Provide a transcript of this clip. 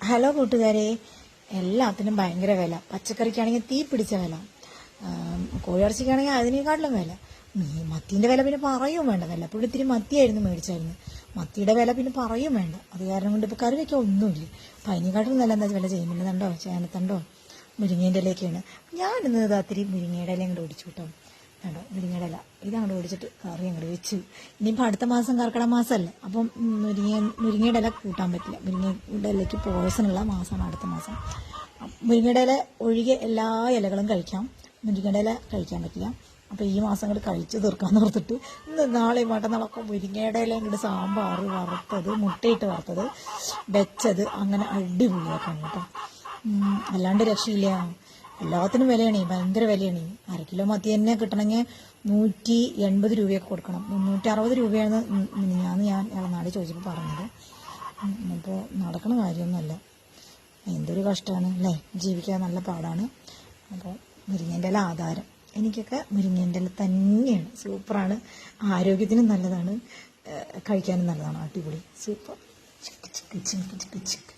Hello കൂട്ടുകാരെ, എല്ലാത്തിനും ഭയങ്കര വില. പച്ചക്കറിക്കാണെങ്കിൽ തീ പിടിച്ച വില, കോഴിയിറച്ചിക്കാണെങ്കിൽ അതിനേക്കാട്ടിലും വില. മത്തീൻ്റെ വില പിന്നെ പറയും വേണ്ട. വല്ലപ്പോഴും ഇത്തിരി മത്തിയായിരുന്നു മേടിച്ചായിരുന്നു. മത്തിയുടെ വില പിന്നെ പറയും വേണ്ട. അത് കാരണം കൊണ്ട് ഇപ്പോൾ കറി വയ്ക്കാൻ ഒന്നുമില്ല. അപ്പം അതിനെക്കാട്ടിലും നല്ല എന്താ വില ചെയ്യുന്നുണ്ടോ, ചേനത്തണ്ടോ, മുരിങ്ങേൻ്റെ ഇലയൊക്കെയാണ്. ഞാനിന്ന് ഇത്തിരി മുരിങ്ങയുടെ ഇല അങ്ങോട്ട് ഓടിച്ചു കേട്ടോ. കണ്ടോ, മുരിങ്ങയുടെ ഇല ഇതങ്ങോട്ട് ഓടിച്ചിട്ട് കറി അങ്ങോട്ട് വെച്ചു. ഇനിയിപ്പോൾ അടുത്ത മാസം കർക്കിടക മാസമല്ലേ, അപ്പം മുരിങ്ങയുടെ ഇല കൂട്ടാൻ പറ്റില്ല. മുരിങ്ങയുടെ ഇലയ്ക്ക് പോയ്സണുള്ള മാസമാണ് അടുത്ത മാസം. മുരിങ്ങയുടെ ഇല ഒഴികെ എല്ലാ ഇലകളും കഴിക്കാം, മുരിങ്ങയുടെ ഇല കഴിക്കാൻ പറ്റില്ല. അപ്പോൾ ഈ മാസം അങ്ങോട്ട് കഴിച്ച് തീർക്കാമെന്ന് ഓർത്തിട്ട് ഇന്ന് നാളെ മറ്റന്നാളൊക്കെ മുരിങ്ങയുടെ ഇല അങ്ങോട്ട് സാമ്പാർ, വറുത്തത്, മുട്ടയിട്ട് വറുത്തത്, വെച്ചത്, അങ്ങനെ അടിപൊളിയാക്കാം കേട്ടോ. അല്ലാണ്ട് രക്ഷയില്ല. എല്ലാത്തിനും വിലയാണ്, ഭയങ്കര വിലയാണ്. 1 കിലോ മത്തി തന്നെ കിട്ടണമെങ്കിൽ 180 രൂപയൊക്കെ കൊടുക്കണം. 360 രൂപയാണ് ഞാൻ ഇളനാട് ചോദിച്ചപ്പോൾ പറഞ്ഞത്. അപ്പോൾ നടക്കണ കാര്യമൊന്നുമല്ല. എന്തൊരു കഷ്ടമാണ് അല്ലേ, ജീവിക്കാൻ നല്ല പാടാണ്. അപ്പോൾ മുരിങ്ങേൻ്റെ ഇല ആധാരം. എനിക്കൊക്കെ മുരിങ്ങേൻ്റെ ഇല തന്നെയാണ്. സൂപ്പറാണ്, ആരോഗ്യത്തിനും നല്ലതാണ്, കഴിക്കാനും നല്ലതാണ്. അടിപൊളി, സൂപ്പർ. ചിക്ക് ചിക്ക് ചിക്ക് ചിക്ക് ചിക്ക്.